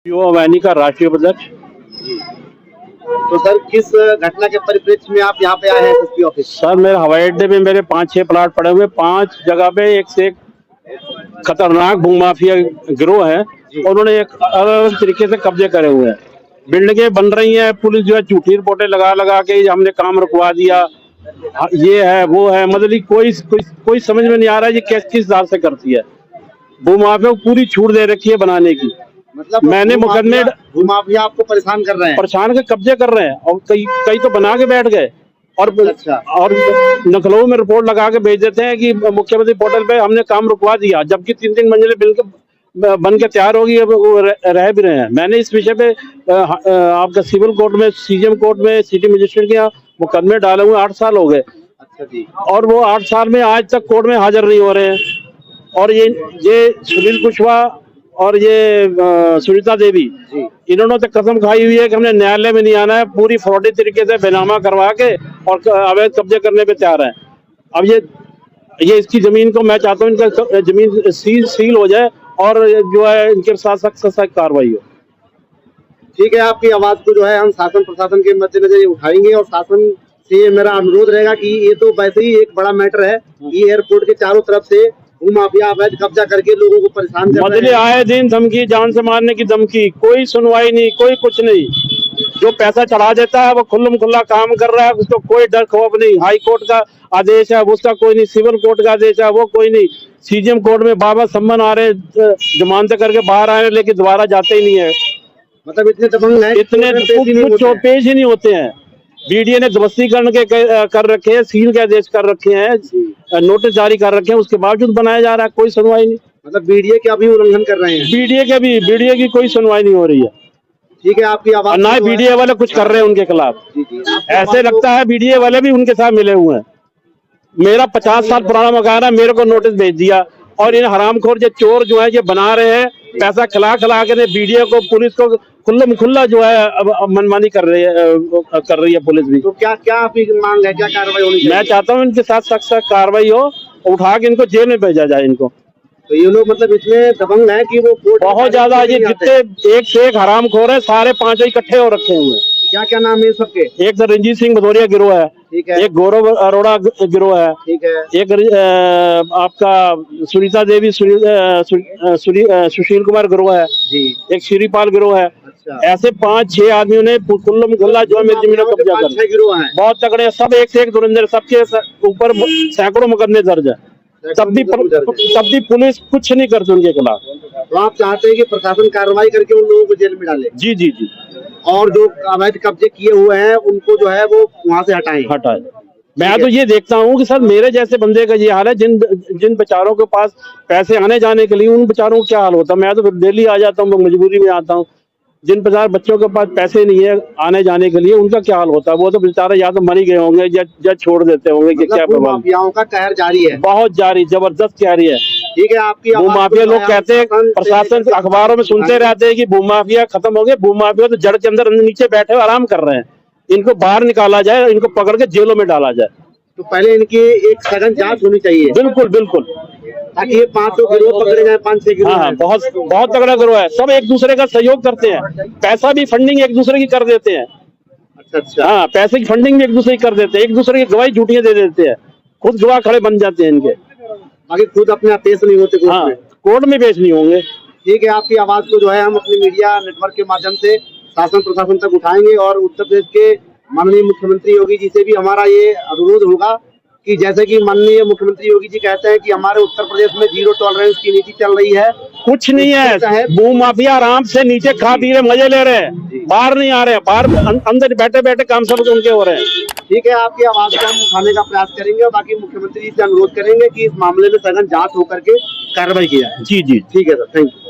युवा वाहिनी का राष्ट्रीय उपाध्यक्ष। तो सर किस घटना के परिप्रेक्ष्य में आप यहाँ पे आए हैं एसएसपी ऑफिस? सर मेरे हवाई अड्डे में मेरे 5-6 प्लाट पड़े हुए, 5 जगह पे एक से एक खतरनाक भूमाफिया गिरोह है। उन्होंने एक अलग तरीके से कब्जे करे हुए हैं। बिल्डिंगें बन रही हैं, पुलिस जो है झूठी रिपोर्टें लगा के हमने काम रुकवा दिया, ये है वो है, मतलब कोई समझ में नहीं आ रहा है ये किस हिसाब से करती है। भूमाफिया को पूरी छूट दे रखी है बनाने की। मतलब मैंने मुकदमे भूमाफिया आपको परेशान कर रहे हैं, परेशान के कब्जे कर रहे हैं और कई तो बना के बैठ गए और और लखनऊ में रिपोर्ट लगा के भेज देते हैं कि मुख्यमंत्री पोर्टल पे हमने काम रुकवा दिया, जबकि 3-3 मंजिलें बिल्कुल बन के तैयार होगी, वो रह भी रहे हैं। मैंने इस विषय पे आपका सिविल कोर्ट में, सीजीएम कोर्ट में, सिटी मजिस्ट्रेट के यहाँ मुकदमे डाले हुए 8 साल हो गए। अच्छा जी। और वो 8 साल में आज तक कोर्ट में हाजिर नहीं हो रहे हैं। और ये सुनील कुशवाहा और ये सुनीता देवी, इन्होंने तो कसम खाई हुई है कि हमने न्यायालय में नहीं आना है, पूरी फ्रॉडी तरीके से बेनामा करवा के और अवैध कब्जे करने पे तैयार है। अब ये इसकी जमीन को मैं चाहता हूँ इनका जमीन सील हो जाए और जो है इनके साथ सख्त कार्रवाई हो। ठीक है, आपकी आवाज को जो है हम शासन प्रशासन के मद्देनजर उठाएंगे और शासन से मेरा अनुरोध रहेगा कि ये तो वैसे ही एक बड़ा मैटर है कि एयरपोर्ट के चारों तरफ से भूमाफिया अवैध कब्जा करके लोगों को परेशान कर रहे हैं। आए दिन धमकी, जान से मारने की धमकी, कोई सुनवाई नहीं, कोई कुछ नहीं। जो पैसा चढ़ा देता है वो खुल्लम खुल्ला काम कर रहा है, उसको कोई डर खौफ नहीं। हाई कोर्ट का आदेश है उसका कोई नहीं, सिविल कोर्ट का आदेश है वो कोई नहीं, सीजीएम कोर्ट में बाबा सम्मन आ रहे, जमानत करके बाहर आ रहे, लेकिन दोबारा जाते ही नहीं है। मतलब इतने दबंग हैं, इतने पेश ही नहीं होते हैं। बीडीए ने जबरदस्तीकरण के कर रखे हैं, सील के आदेश कर रखे हैं, नोटिस जारी कर रखे हैं, उसके बावजूद बनाया जा रहा है, कोई सुनवाई नहीं। मतलब बीडीए का भी उल्लंघन कर रहे हैं। बीडीए की कोई सुनवाई नहीं हो रही है। ठीक है, आपकी आवाज ना बीडीए वाले कुछ कर रहे हैं उनके खिलाफ। ऐसे लगता है बीडीए वाले भी उनके साथ मिले हुए हैं। मेरा 50 साल पुराना मकान है, मेरे को नोटिस भेज दिया और इन हरामखोर जो चोर जो है ये बना रहे हैं, पैसा खिला के बीडीए को, पुलिस को खुल्लम खुल्ला जो है मनमानी कर रही है पुलिस भी। तो क्या आपकी मांग है, क्या कार्रवाई होनी चाहिए? मैं चाहता हूँ इनके साथ सख्त कार्रवाई हो, उठा के इनको जेल में भेजा जाए इनको। तो ये लोग मतलब इतने दबंग हैं कि वो बहुत ज्यादा, ये जितने एक से एक हरामखोर है, सारे 5 इकट्ठे हो रखे हुए हैं। क्या नाम है सबके? एक तो रंजीत सिंह भदौरिया गिरोह है, ठीक है। एक गौरव अरोड़ा गिरोह है, ठीक है। एक आपका सुनीता देवी सुशील कुमार गिरोह है जी, एक श्रीपाल गिरोह है। अच्छा। ऐसे 5-6 आदमियों ने कुल्लम खुल्ला जो है मेरी जमीन को कब्जा कर, बहुत तगड़े, सब एक से एक धुरंधर, सबके ऊपर सैकड़ों मुकदमे दर्ज है, तब भी पुलिस कुछ नहीं करती उनके खिलाफ। तो आप चाहते हैं कि प्रशासन कार्रवाई करके उन लोगों को जेल में डाले? जी जी जी। और जो अवैध कब्जे किए हुए हैं उनको जो है वो वहाँ से हटाएं। मैं तो ये देखता हूँ कि सर मेरे जैसे बंदे का ये हाल है, जिन बेचारों के पास पैसे आने जाने के लिए, उन बेचारों को क्या हाल होता है। मैं तो दिल्ली आ जाता हूँ, मजबूरी में आता हूँ। जिन बच्चों के पास पैसे नहीं है आने जाने के लिए, उनका क्या हाल होता है। वो तो बेचारा या तो मर ही गए होंगे या छोड़ देते होंगे कि क्या प्रभाव। माफियाओं का कहर जारी है, बहुत जारी, जबरदस्त जारी है। ठीक है, आपकी भूमाफिया लोग कहते हैं, प्रशासन अखबारों में सुनते रहते हैं कि भूमाफिया खत्म हो गए। भूमाफिया तो जड़ के अंदर नीचे बैठे हुए आराम कर रहे हैं। इनको बाहर निकाला जाए, इनको पकड़ के जेलों में डाला जाए। तो पहले इनकी एक सघन जांच होनी चाहिए। बिल्कुल बिल्कुल, ताकि ये 500 गिरोह पकड़े जाए, 5-6 गिरोह। हाँ, बहुत तगड़ा गिरोह है, सब एक दूसरे का सहयोग करते हैं, पैसा भी फंडिंग एक दूसरे की कर देते हैं। अच्छा। हाँ, पैसे की फंडिंग भी एक दूसरे की कर देते हैं, एक दूसरे की गवाही झूठियां दे देते हैं, खुद गवाह खड़े बन जाते हैं इनके, आगे खुद अपने आप पेश नहीं होते कोर्ट में पेश नहीं होंगे। ठीक है, आपकी आवाज को जो है हम अपने मीडिया नेटवर्क के माध्यम से शासन प्रशासन तक उठाएंगे और उत्तर प्रदेश के माननीय मुख्यमंत्री योगी जी से भी हमारा ये अनुरोध होगा कि जैसे कि माननीय मुख्यमंत्री योगी जी कहते हैं कि हमारे उत्तर प्रदेश में 0 टॉलरेंस की नीति चल रही है। कुछ नहीं है, भूमाफिया आराम से नीचे खा पी रहे, मजे ले रहे हैं, बाहर नहीं आ रहे हैं, बाहर अंदर बैठे बैठे काम सब उनके हो रहे हैं। ठीक है, आपकी आवाज को हम उठाने का प्रयास करेंगे और बाकी मुख्यमंत्री जी से अनुरोध करेंगे कि इस मामले में सघन जांच होकर के कार्रवाई की जाए। जी जी, ठीक है सर, थैंक यू।